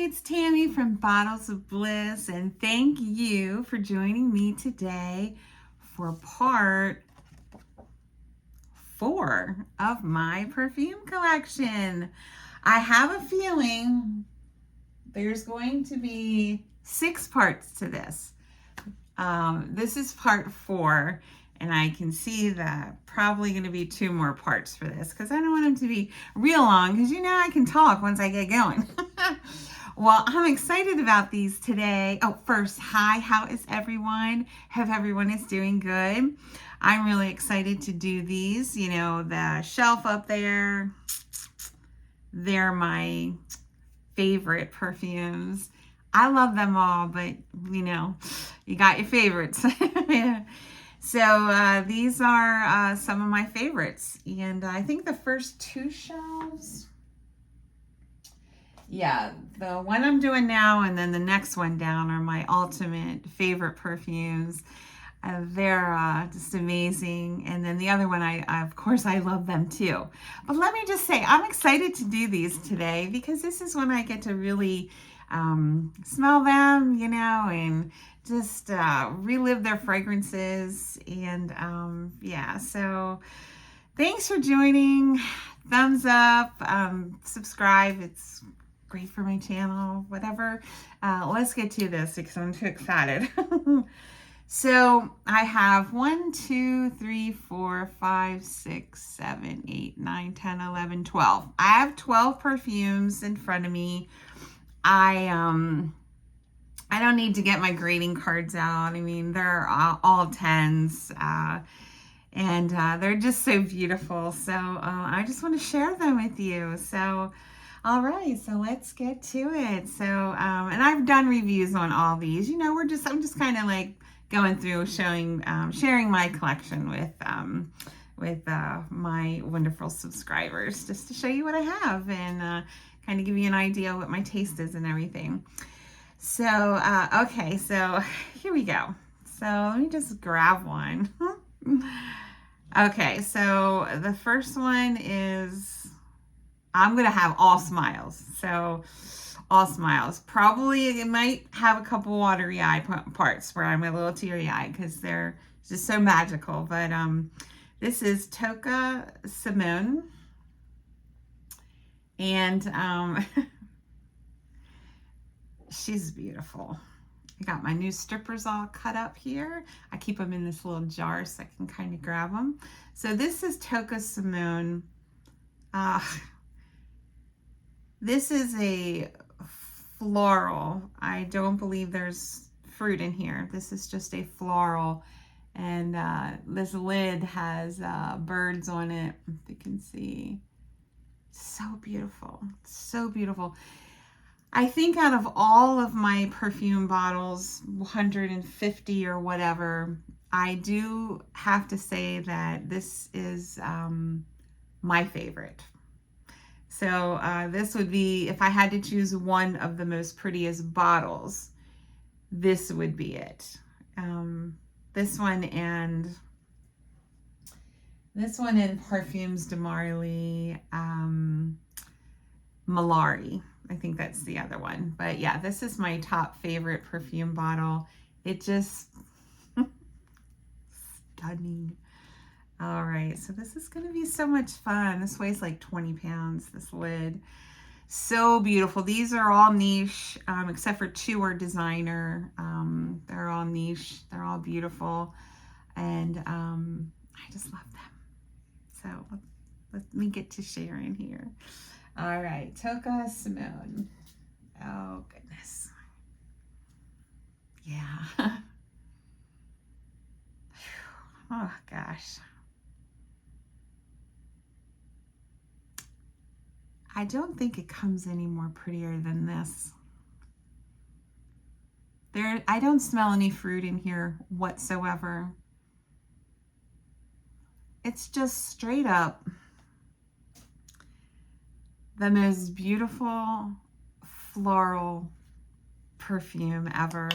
it's Tammy from Bottles of Bliss, and thank you for joining me today for part 4 of my perfume collection. I have a feeling there's going to be 6 parts to this. This is part 4, and I can see that probably going to be 2 more parts for this because I don't want them to be real long because you know I can talk once I get going. Well, I'm excited about these today. Oh, first, hi, how is everyone? Hope everyone is doing good. I'm really excited to do these. You know, the shelf up there, they're my favorite perfumes. I love them all, but you know, you got your favorites. So these are some of my favorites. And I think the first 2 shelves, yeah, the one I'm doing now and then the next one down are my ultimate favorite perfumes. They're just amazing. And then the other one, of course, I love them too. But let me just say, I'm excited to do these today because this is when I get to really smell them, you know, and just relive their fragrances. And yeah, so thanks for joining. Thumbs up, subscribe. It's great for my channel, whatever. Let's get to this because I'm too excited. So I have 1, 2, 3, 4, 5, 6, 7, 8, 9, 10, 11, 12. I have 12 perfumes in front of me. I don't need to get my grading cards out. I mean, they're all 10s. And they're just so beautiful. So I just want to share them with you. So, all right, so let's get to it. So, and I've done reviews on all these. You know, I'm just kind of like going through sharing my collection with my wonderful subscribers, just to show you what I have and kind of give you an idea what my taste is and everything. So, okay, so here we go. So let me just grab one. Okay, so the first one is, I'm going to have all smiles. So all smiles. Probably it might have a couple watery eye parts where I'm a little teary eyed because they're just so magical. But this is Tocca Simone. And she's beautiful. I got my new strippers all cut up here. I keep them in this little jar so I can kind of grab them. So this is Tocca Simone. This is a floral. I don't believe there's fruit in here. This is just a floral. And this lid has birds on it, if you can see. So beautiful. So beautiful. I think out of all of my perfume bottles, 150 or whatever, I do have to say that this is my favorite. So this would be, if I had to choose one of the most prettiest bottles, this would be it. This one and Parfums de Marly, Malari. I think that's the other one. But yeah, this is my top favorite perfume bottle. It just, stunning. All right, so this is going to be so much fun. This weighs like 20 pounds, this lid. So beautiful. These are all niche, except for 2 are designer. They're all niche. They're all beautiful. And I just love them. So let me get to sharing here. All right, Tocca Simone. Oh, goodness. Yeah. Oh, gosh. I don't think it comes any more prettier than this. I don't smell any fruit in here whatsoever. It's just straight up the most beautiful floral perfume ever.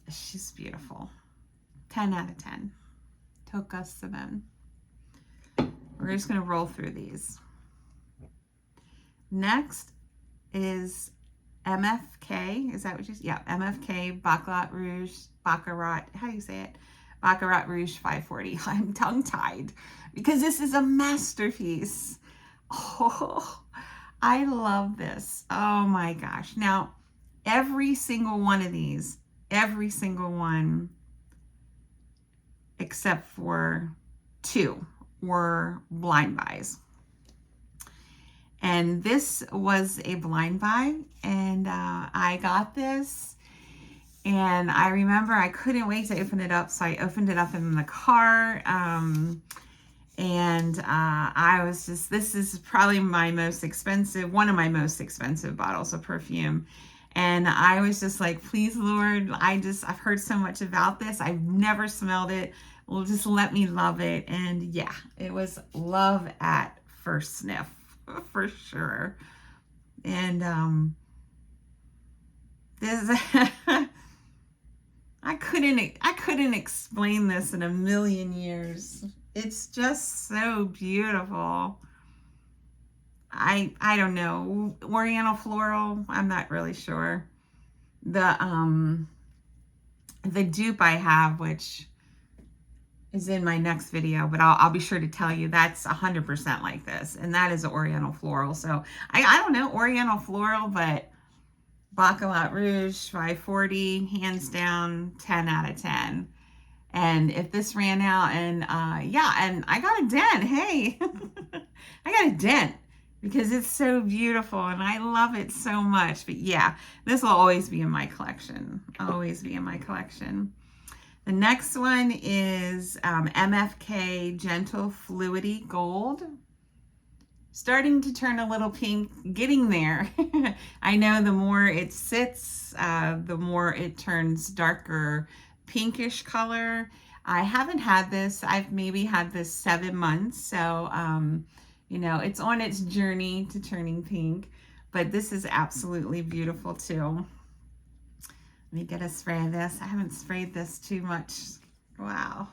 She's beautiful. 10 out of 10. Tocca Simone. We're just going to roll through these. Next is MFK, is that what you said? Yeah, MFK Baccarat, how do you say it? Baccarat Rouge 540. I'm tongue-tied because this is a masterpiece. Oh, I love this. Oh my gosh. Now, every single one of these, every single one, except for 2, were blind buys. And this was a blind buy, and I got this, and I remember I couldn't wait to open it up, so I opened it up in the car, and I was just, this is probably my most expensive, one of my most expensive bottles of perfume. And I was just like, please, Lord, I've heard so much about this. I've never smelled it. Well, just let me love it. And yeah, it was love at first sniff for sure. And this, I couldn't explain this in a million years. It's just so beautiful. I don't know, Oriental floral, I'm not really sure. The dupe I have, which is in my next video, but I'll be sure to tell you that's 100% like this, and that is Oriental floral. So I don't know, Oriental floral, but Baccarat Rouge 540, hands down, 10 out of 10. And if this ran out, and yeah, and I got a dent, hey, I got a dent because it's so beautiful and I love it so much. But yeah, this will always be in my collection, always be in my collection. The next one is MFK Gentle Fluidity Gold. Starting to turn a little pink, getting there. I know the more it sits, the more it turns darker pinkish color. I haven't had this. I've maybe had this 7 months. So, you know, it's on its journey to turning pink, but this is absolutely beautiful too. Let me get a spray of this. I haven't sprayed this too much. Wow.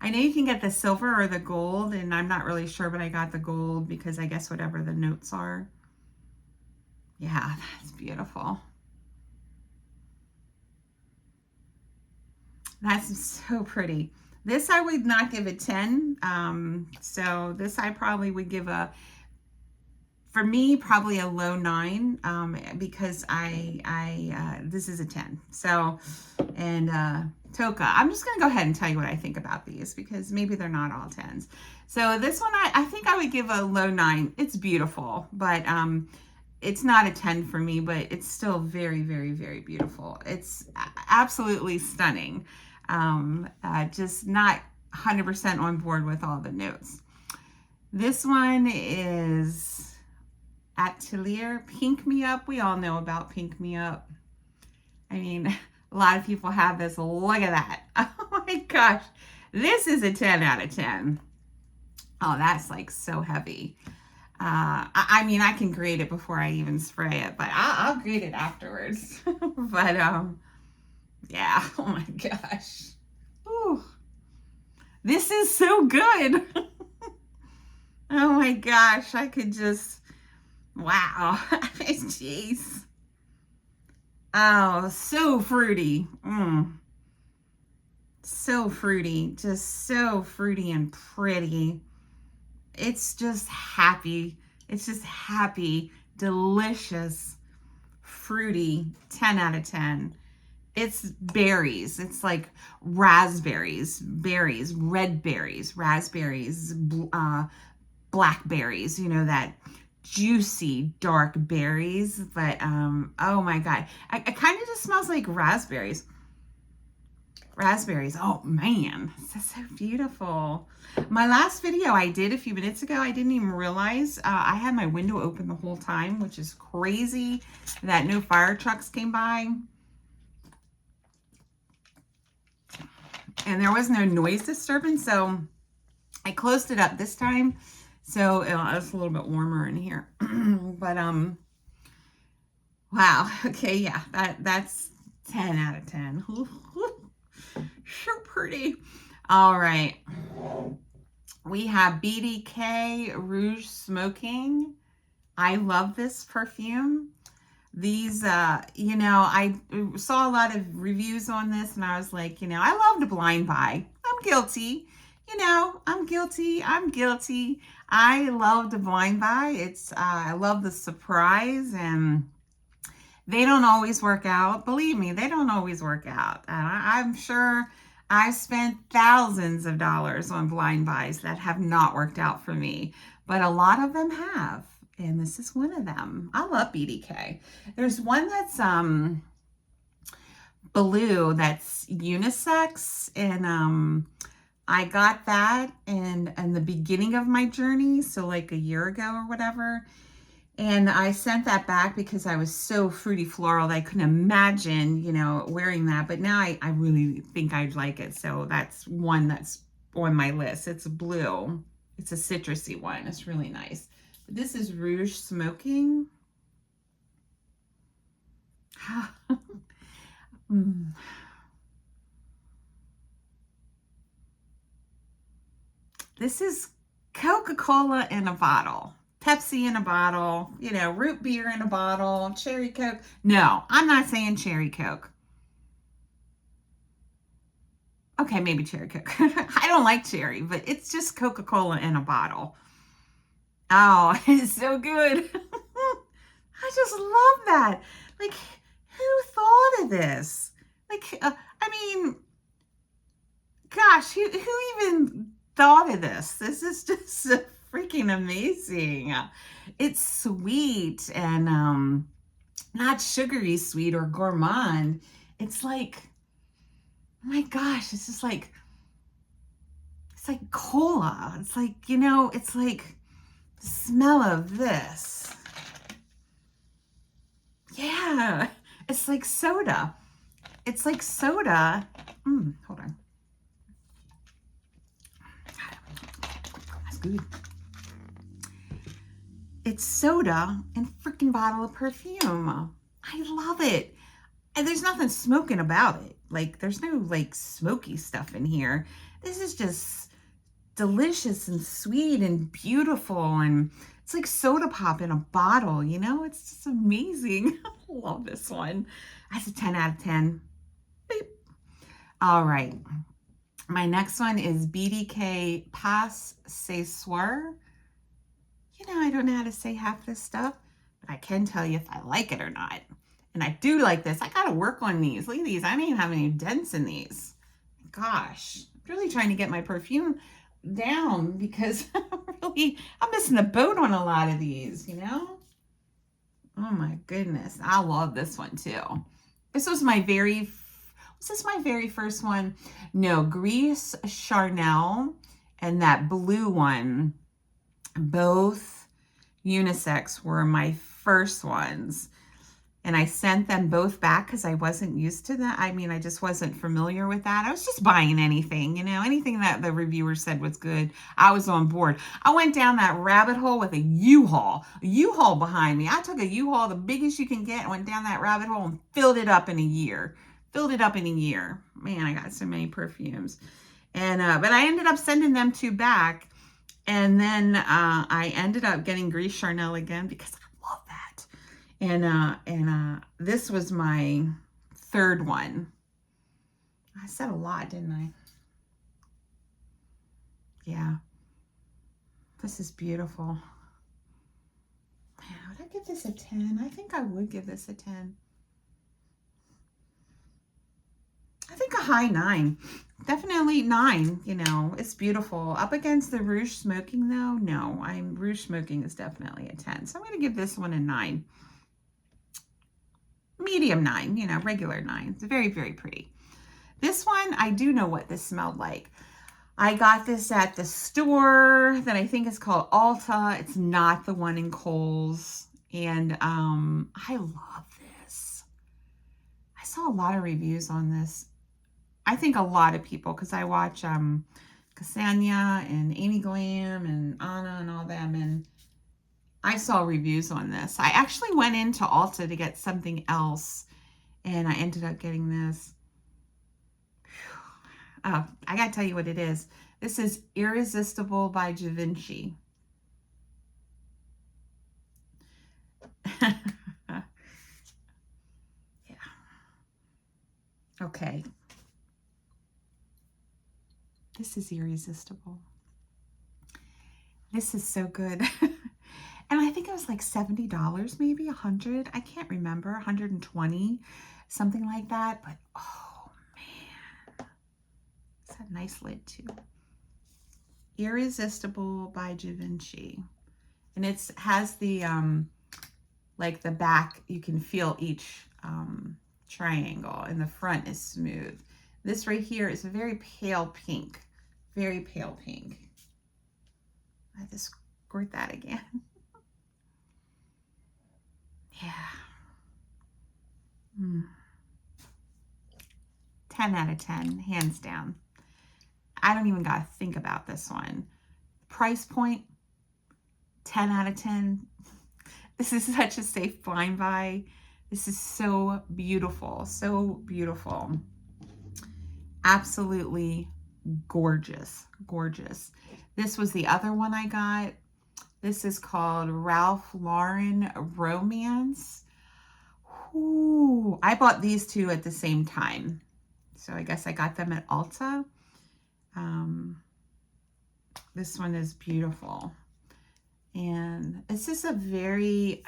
I know you can get the silver or the gold, and I'm not really sure, but I got the gold because I guess whatever the notes are. Yeah, that's beautiful. That's so pretty. This I would not give a 10. So this I probably would give a, for me, probably a low 9, because this is a 10. So, and Tocca, I'm just gonna go ahead and tell you what I think about these because maybe they're not all 10s. So this one, I think I would give a low 9. It's beautiful, but it's not a 10 for me, but it's still very, very, very beautiful. It's absolutely stunning. Just not 100% on board with all the notes. This one is Atelier Pink Me Up. We all know about Pink Me Up. I mean, a lot of people have this. Look at that. Oh my gosh. This is a 10 out of 10. Oh, that's like so heavy. I mean, I can grade it before I even spray it, but I'll grade it afterwards. But yeah, oh my gosh. Ooh. This is so good. Oh my gosh, I could just, wow. Jeez. Oh, so fruity. So fruity, just so fruity and pretty. It's just happy. It's just happy, delicious, fruity, 10 out of 10. It's berries. It's like raspberries, berries, red berries, raspberries, blackberries, you know, that juicy, dark berries. But, oh my God. It kind of just smells like raspberries. Raspberries. Oh man, this is so beautiful. My last video I did a few minutes ago, I didn't even realize I had my window open the whole time, which is crazy that no fire trucks came by. And there was no noise disturbance, so I closed it up this time. So it was a little bit warmer in here. But wow. Okay, yeah, that's 10 out of 10. So pretty. All right. We have BDK Rouge Smoking I love this perfume. These, I saw a lot of reviews on this and I was like, I love to blind buy. I'm guilty. I'm guilty. I'm guilty. I love to blind buy. I love the surprise, and they don't always work out. Believe me, they don't always work out. I'm sure I've spent thousands of dollars on blind buys that have not worked out for me, but a lot of them have. And this is one of them. I love BDK. There's one that's blue that's unisex, and I got that in the beginning of my journey, so like a year ago or whatever. And I sent that back because I was so fruity floral that I couldn't imagine, wearing that. But now I really think I'd like it. So that's one that's on my list. It's blue. It's a citrusy one. It's really nice. This is Rouge Smoking. This is Coca-Cola in a bottle. Pepsi in a bottle, root beer in a bottle, cherry Coke. No, I'm not saying cherry Coke. Okay, maybe cherry Coke. I don't like cherry, but it's just Coca-Cola in a bottle. Oh, it's so good. I just love that. Like, who thought of this? Like, gosh, who even thought of this? This is just so freaking amazing. It's sweet and not sugary sweet or gourmand. It's like, oh my gosh, it's just like, it's like cola. It's like, it's like the smell of this. Yeah, it's like soda. It's like soda. Hold on. That's good. It's soda and freaking bottle of perfume. I love it. And there's nothing smoking about it. Like, there's no like smoky stuff in here. This is just delicious and sweet and beautiful, and it's like soda pop in a bottle, It's just amazing. I love this one. That's a 10 out of 10. Beep. All right. My next one is BDK Pas Ce Soir. I don't know how to say half this stuff, but I can tell you if I like it or not. And I do like this. I got to work on these. Look at these. I don't even have any dents in these. Gosh, I'm really trying to get my perfume down because I'm missing the boat on a lot of these, Oh my goodness. I love this one too. This was my very first one? No, Gris Charnel and that blue one, both unisex, were my first ones. And I sent them both back because I wasn't used to that. I just wasn't familiar with that. I was just buying anything, anything that the reviewer said was good. I was on board. I went down that rabbit hole with a U-Haul behind me. I took a U-Haul, the biggest you can get, and went down that rabbit hole and filled it up in a year. Man, I got so many perfumes. And, but I ended up sending them two back. And then I ended up getting Gris Charnel again because I love that. And this was my third one. I said a lot, didn't I? Yeah. This is beautiful. Man, would I give this a 10? I think I would give this a 10. I think a high 9. Definitely 9, it's beautiful. Up against the Rouge Smoking though, no. Rouge Smoking is definitely a 10. So I'm going to give this one a 9. Medium 9, regular 9. It's very, very pretty. This one, I do know what this smelled like. I got this at the store that I think is called Ulta. It's not the one in Kohl's. And I love this. I saw a lot of reviews on this. I think a lot of people, because I watch Ksenia and Amy Glam and Anna and all them, and I saw reviews on this. I actually went into Ulta to get something else, and I ended up getting this. Oh, I gotta tell you what it is. This is Irresistible by Givenchy. Okay. This is irresistible. This is so good. And I think it was like $70, maybe 100. I can't remember, 120, something like that. But oh man, it's a nice lid too. Irresistible by Givenchy. And it has the like the back, you can feel each triangle, and the front is smooth. This right here is a very pale pink, very pale pink. I have to squirt that again. Yeah. 10 out of 10, hands down. I don't even got to think about this one. Price point, 10 out of 10. This is such a safe blind buy. This is so beautiful, so beautiful. Absolutely gorgeous, gorgeous. This was the other one I got. This is called Ralph Lauren Romance. Ooh, I bought these two at the same time. So I guess I got them at Ulta. This one is beautiful. And this is a very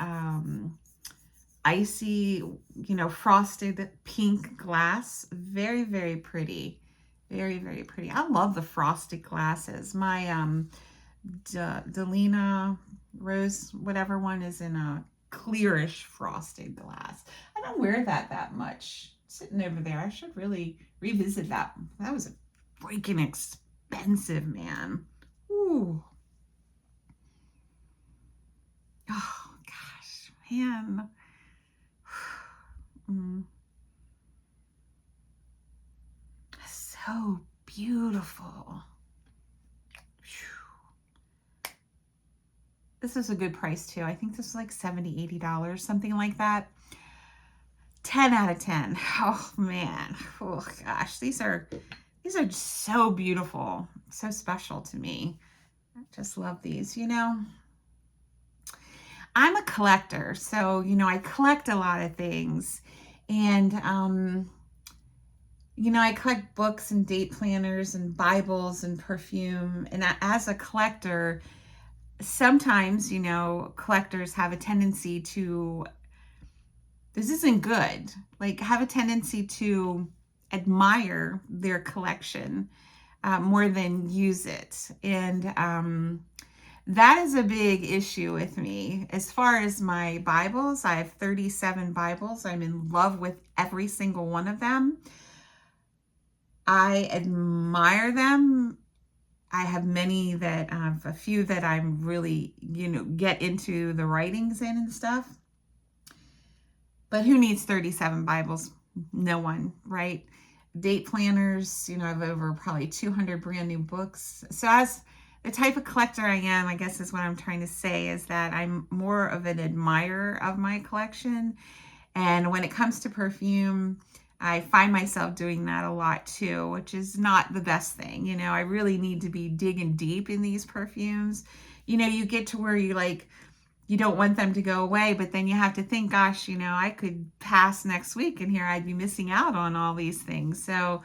icy, you know, frosted pink glass. Very, very pretty. Very, very pretty. I love the frosted glasses. My Delina Rose, whatever one, is in a clearish frosted glass. I don't wear that much. Sitting over there. I should really revisit that. That was freaking expensive, man. Ooh. Oh, gosh, man. So beautiful. This is a good price too. I think this is like $70, $80, something like that. 10 out of 10. Oh man. Oh gosh. These are so beautiful. So special to me. I just love these, you know. I'm a collector, so you know, I collect a lot of things. And you know, I collect books and date planners and Bibles and perfume. And as a collector, sometimes, you know, collectors have a tendency to, this isn't good, like have a tendency to admire their collection more than use it. And that is a big issue with me. As far as my Bibles, I have 37 Bibles. I'm in love with every single one of them. I admire them. I have many that a few that I'm really, you know, get into the writings in and stuff. But who needs 37 Bibles? No one, right? Date planners, you know, I have over probably 200 brand new books. So as the type of collector I am, I guess is what I'm trying to say, is that I'm more of an admirer of my collection. And when it comes to perfume, I find myself doing that a lot too, which is not the best thing. You know, I really need to be digging deep in these perfumes. You know, you get to where you like, you don't want them to go away, but then you have to think, gosh, you know, I could pass next week and here I'd be missing out on all these things. So,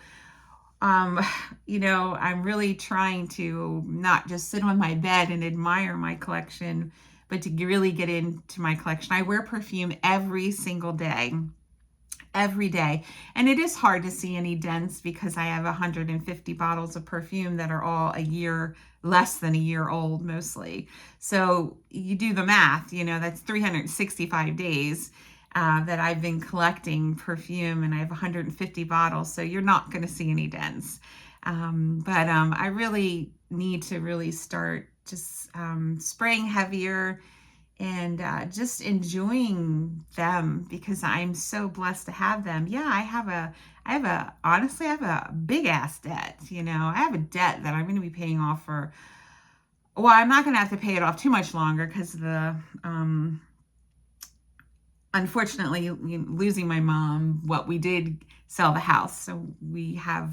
you know, I'm really trying to not just sit on my bed and admire my collection, but to really get into my collection. I wear perfume every single day. Every day. And it is hard to see any dents because I have 150 bottles of perfume that are all a year, less than a year old mostly. So you do the math, you know, that's 365 days that I've been collecting perfume, and I have 150 bottles. So you're not going to see any dents. But I really need to really start just spraying heavier and just enjoying them because I'm so blessed to have them. Yeah, honestly, I have a big ass debt. You know, I have a debt that I'm going to be paying off for, well, I'm not going to have to pay it off too much longer because of the, unfortunately, losing my mom, we did sell the house. So we have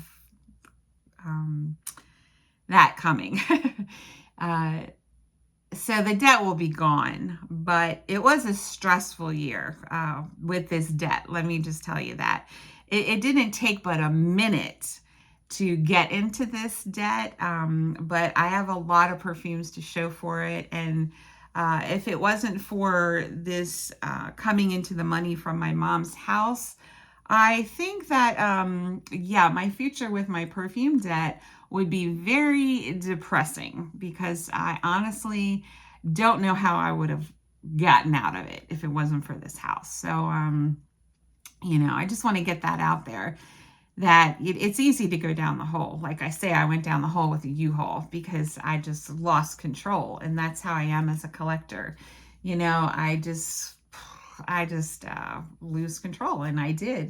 that coming. So the debt will be gone, but it was a stressful year with this debt. Let me just tell you that. it didn't take but a minute to get into this debt, but I have a lot of perfumes to show for it. And if it wasn't for this coming into the money from my mom's house, I think that, yeah, my future with my perfume debt would be very depressing, because I honestly don't know how I would have gotten out of it if it wasn't for this house. So, I just want to get that out there, that it's easy to go down the hole. Like I say, I went down the hole with a U-Haul because I just lost control. And that's how I am as a collector. I just lose control, and I did.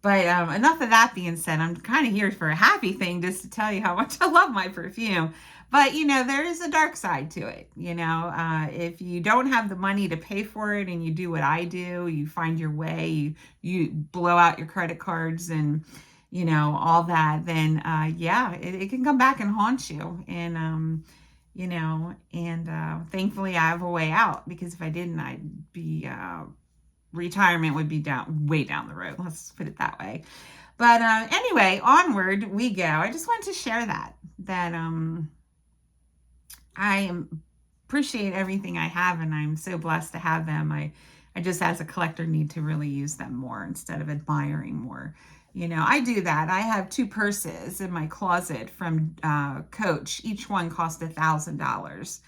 But enough of that being said, I'm kind of here for a happy thing, just to tell you how much I love my perfume. But, there is a dark side to it. If you don't have the money to pay for it and you do what I do, you find your way, you blow out your credit cards and, all that, then, yeah, it can come back and haunt you. And, thankfully I have a way out, because if I didn't, I'd be, retirement would be way down the road. Let's put it that way. But anyway, onward we go. I just wanted to share that I appreciate everything I have, and I'm so blessed to have them. I just, as a collector, need to really use them more instead of admiring more. I do that. I have 2 purses in my closet from Coach. Each one cost $1,000.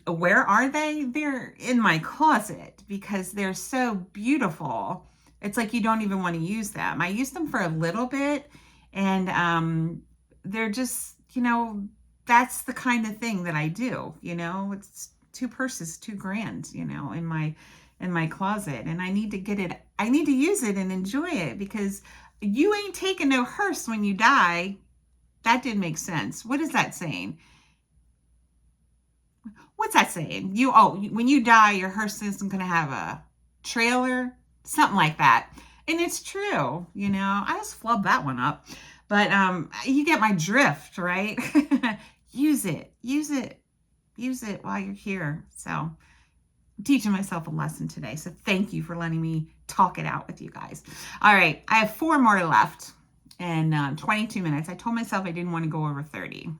Where are they? They're in my closet because they're so beautiful. It's like you don't even want to use them. I use them for a little bit, and they're just, that's the kind of thing that I do. It's 2 purses, $2,000, in my closet, and I need to get it. I need to use it and enjoy it, because you ain't taking no hearse when you die. That didn't make sense. What is that saying? What's that saying? When you die, your hearse isn't going to have a trailer, something like that. And it's true. I just flubbed that one up, but you get my drift, right? Use it while you're here. So I'm teaching myself a lesson today. So thank you for letting me talk it out with you guys. All right. I have 4 more left, and 22 minutes. I told myself I didn't want to go over 30.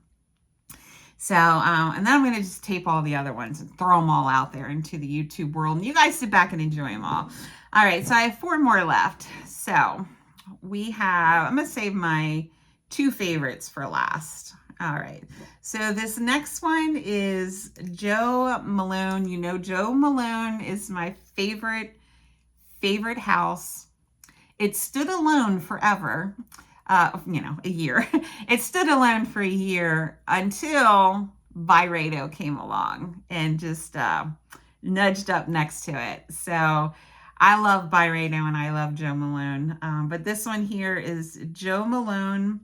So, and then I'm going to just tape all the other ones and throw them all out there into the YouTube world, and you guys sit back and enjoy them all. All right. So I have 4 more left. So I'm going to save my 2 favorites for last. All right. So this next one is Jo Malone. Jo Malone is my favorite house. It stood alone forever. A year. It stood alone for a year until Byredo came along and just nudged up next to it. So I love Byredo and I love Jo Malone. But this one here is Jo Malone.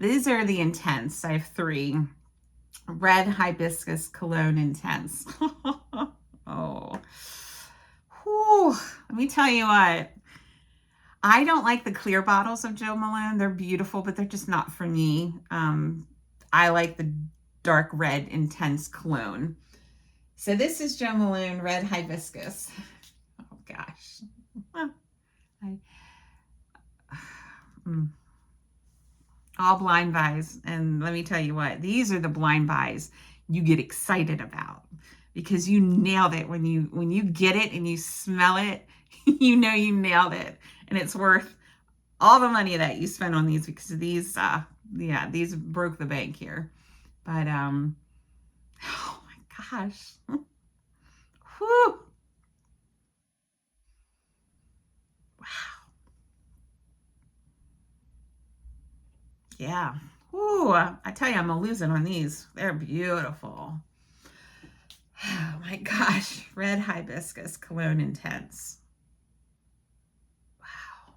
These are the Intense. I have 3. Red Hibiscus Cologne Intense. Oh. Whew. Let me tell you what. I don't like the clear bottles of Jo Malone. They're beautiful, but they're just not for me. I like the dark red intense cologne. So this is Jo Malone Red Hibiscus. Oh gosh. All blind buys. And let me tell you what, these are the blind buys you get excited about, because you nailed it when you get it and you smell it. You nailed it, and it's worth all the money that you spend on these, because these these broke the bank here. But oh my gosh. Whew. Wow. Yeah. Ooh, I tell you, I'm gonna lose it on these. They're beautiful. Oh my gosh. Red Hibiscus Cologne Intense. Wow.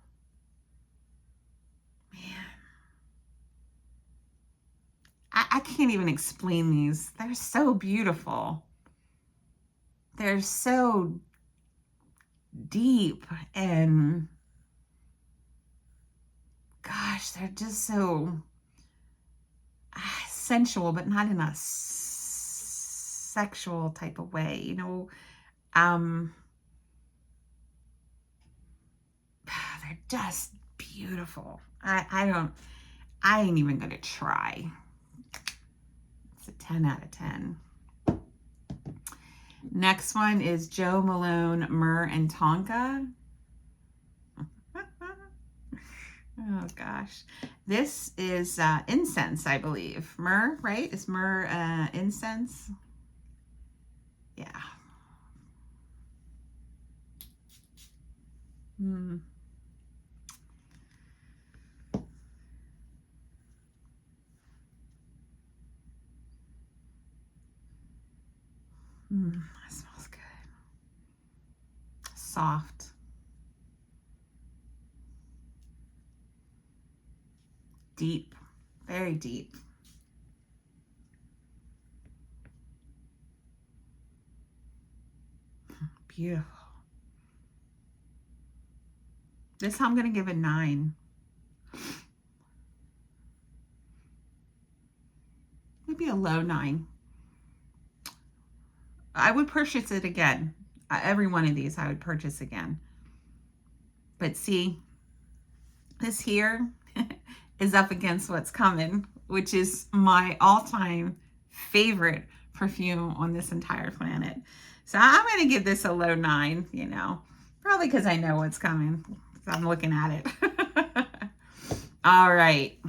Man. I can't even explain these. They're so beautiful. They're so deep, and gosh, they're just so sensual, but not in a sexual type of way, they're just beautiful. I ain't even gonna try. It's a 10 out of 10. Next one is Jo Malone Myrrh and Tonka. Oh gosh. This is incense, I believe. Myrrh, right? Is myrrh incense? Yeah. That smells good. Soft. Deep. Very deep. Beautiful. This I'm going to give a 9. Maybe a low 9. I would purchase it again. Every one of these I would purchase again. But see, this here is up against what's coming, which is my all-time favorite perfume on this entire planet. So I'm going to give this a low 9, you know, probably because I know what's coming. I'm looking at it. All right.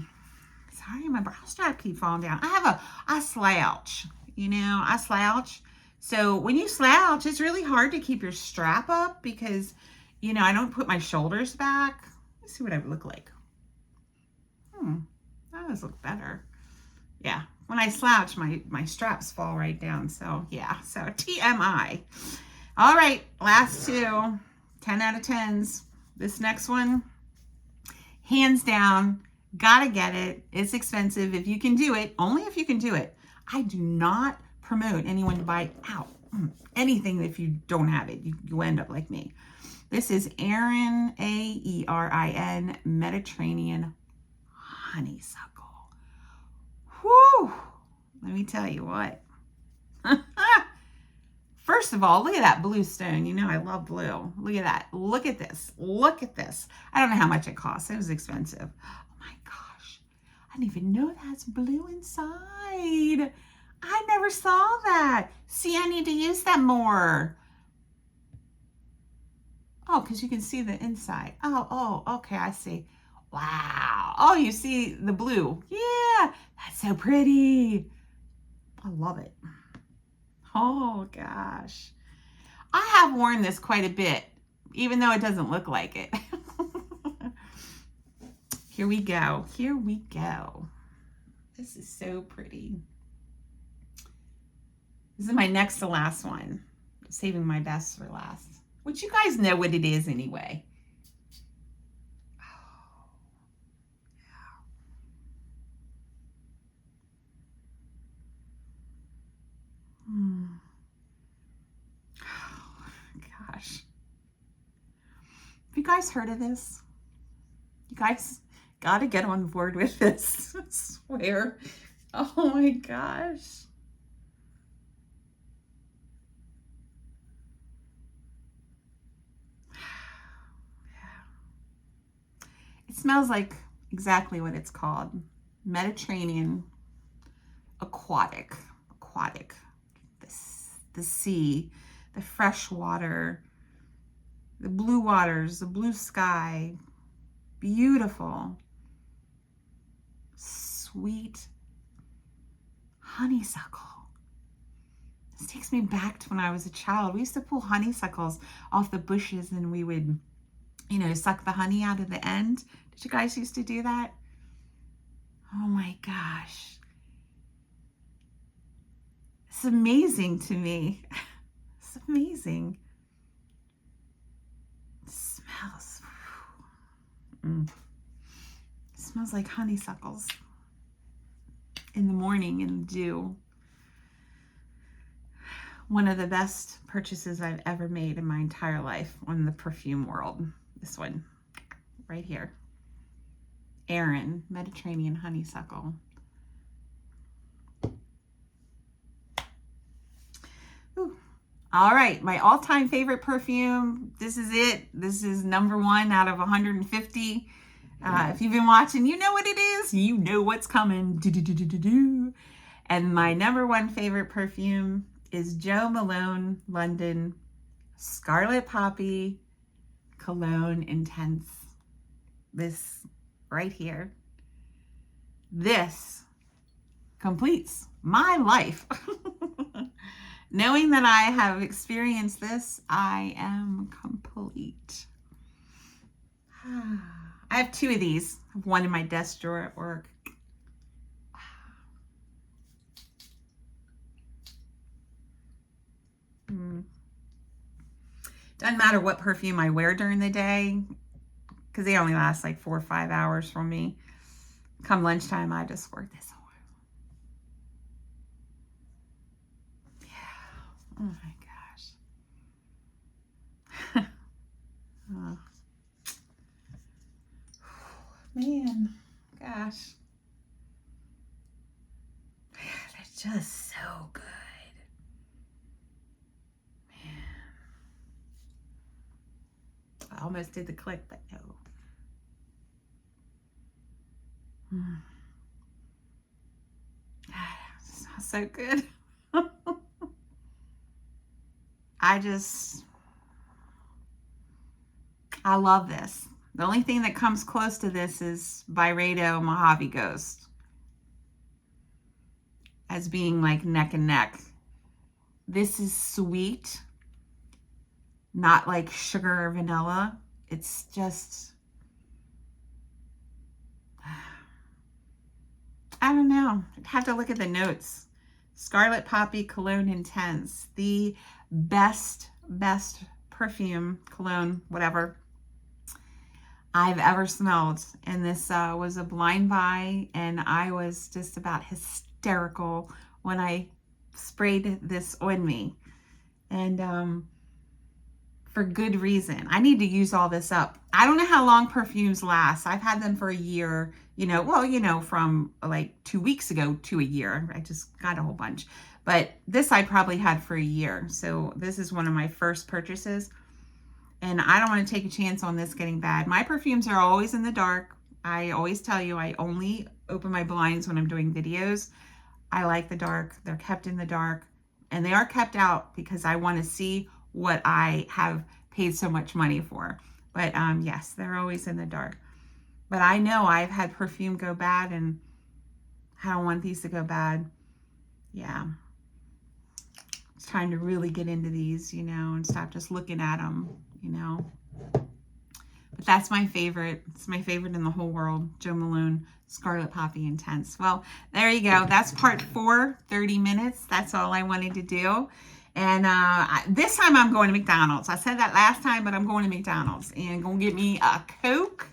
Sorry, my bra strap keep falling down. I slouch, you know, I slouch. So when you slouch, it's really hard to keep your strap up because, you know, I don't put my shoulders back. Let's see what I look like. That does look better. Yeah, when I slouch, my straps fall right down. So yeah, so TMI. All right, last two, 10 out of 10s. This next one, hands down, gotta get it. It's expensive. If you can do it, only if you can do it. I do not promote anyone to buy anything if you don't have it. You end up like me. This is Aerin, Aerin Mediterranean honeysuckle. Whew! Let me tell you what. First of all, look at that blue stone. You know I love blue. Look at that. Look at this. Look at this. I don't know how much it costs. It was expensive. Oh my gosh. I didn't even know that's blue inside. I never saw that. See, I need to use that more. Oh, because you can see the inside. Oh, okay, I see. Wow. Oh, you see the blue. Yeah, that's so pretty. I love it. Oh, gosh. I have worn this quite a bit, even though it doesn't look like it. Here we go. Here we go. This is so pretty. This is my next to last one. Saving my best for last. Which you guys know what it is anyway. Oh, yeah. Oh, gosh. Have you guys heard of this? You guys got to get on board with this. I swear. Oh my gosh. It smells like exactly what it's called. Mediterranean aquatic. The sea, the fresh water, the blue waters, the blue sky. Beautiful. Sweet honeysuckle. This takes me back to when I was a child. We used to pull honeysuckles off the bushes and we would, you know, suck the honey out of the end. Did you guys used to do that? Oh my gosh. It's amazing to me. It's amazing. It smells. It smells like honeysuckles in the morning in the dew. One of the best purchases I've ever made in my entire life on the perfume world. This one right here. Aerin Mediterranean honeysuckle. Ooh, All right, my all-time favorite perfume. This is it. This is number 1 out of 150. If you've been watching, you know what it is. You know what's coming. And my number 1 favorite perfume is Jo Malone London Scarlet Poppy Cologne Intense. This right here. This completes my life. Knowing that I have experienced this, I am complete. I have 2 of these. I have one in my desk drawer at work. Doesn't matter what perfume I wear during the day, because they only last like 4 or 5 hours for me. Come lunchtime, I just wear this on. Yeah. Oh my gosh. Oh. Man, gosh. They're just so good. I almost did the click, but no. Smells so good. I love this. The only thing that comes close to this is Byredo Mojave Ghost as being like neck and neck. This is sweet, not like sugar or vanilla. It's just, I don't know. I'd have to look at the notes. Scarlet Poppy Cologne Intense, the best perfume, cologne, whatever, I've ever smelled. And this was a blind buy, and I was just about hysterical when I sprayed this on me. And for good reason. I need to use all this up. I don't know how long perfumes last. I've had them for a year, from like 2 weeks ago to a year. I just got a whole bunch. But this I probably had for a year. So this is one of my first purchases. And I don't want to take a chance on this getting bad. My perfumes are always in the dark. I always tell you, I only open my blinds when I'm doing videos. I like the dark. They're kept in the dark. And they are kept out because I want to see what I have paid so much money for. But yes, they're always in the dark. But I know I've had perfume go bad, and I don't want these to go bad. Yeah. It's time to really get into these, and stop just looking at them, But that's my favorite. It's my favorite in the whole world. Jo Malone Scarlet Poppy Intense. Well, there you go. That's part 4, 30 minutes. That's all I wanted to do. And this time I'm going to McDonald's. I said that last time, but I'm going to McDonald's and going to get me a Coke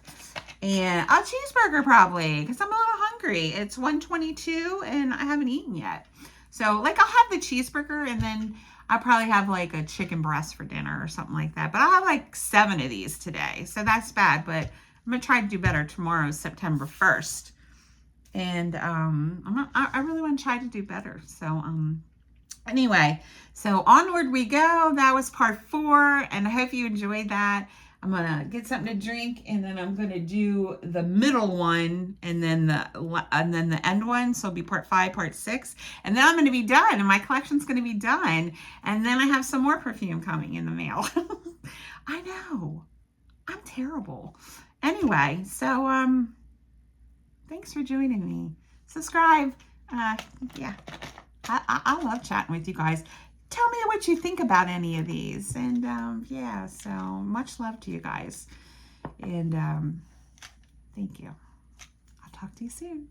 and a cheeseburger probably, because I'm a little hungry. It's 1:22 and I haven't eaten yet. So like I'll have the cheeseburger, and then I'll probably have like a chicken breast for dinner or something like that. But I'll have like 7 of these today. So that's bad, but I'm going to try to do better. Tomorrow is September 1st. And I really want to try to do better. So anyway, so onward we go. That was part 4, and I hope you enjoyed that. I'm gonna get something to drink, and then I'm gonna do the middle one, and then the end one. So it'll be part 5, part 6, and then I'm gonna be done, and my collection's gonna be done. And then I have some more perfume coming in the mail. I know, I'm terrible. Anyway, so thanks for joining me. Subscribe. Yeah. I love chatting with you guys. Tell me what you think about any of these. And yeah, so much love to you guys. And thank you. I'll talk to you soon.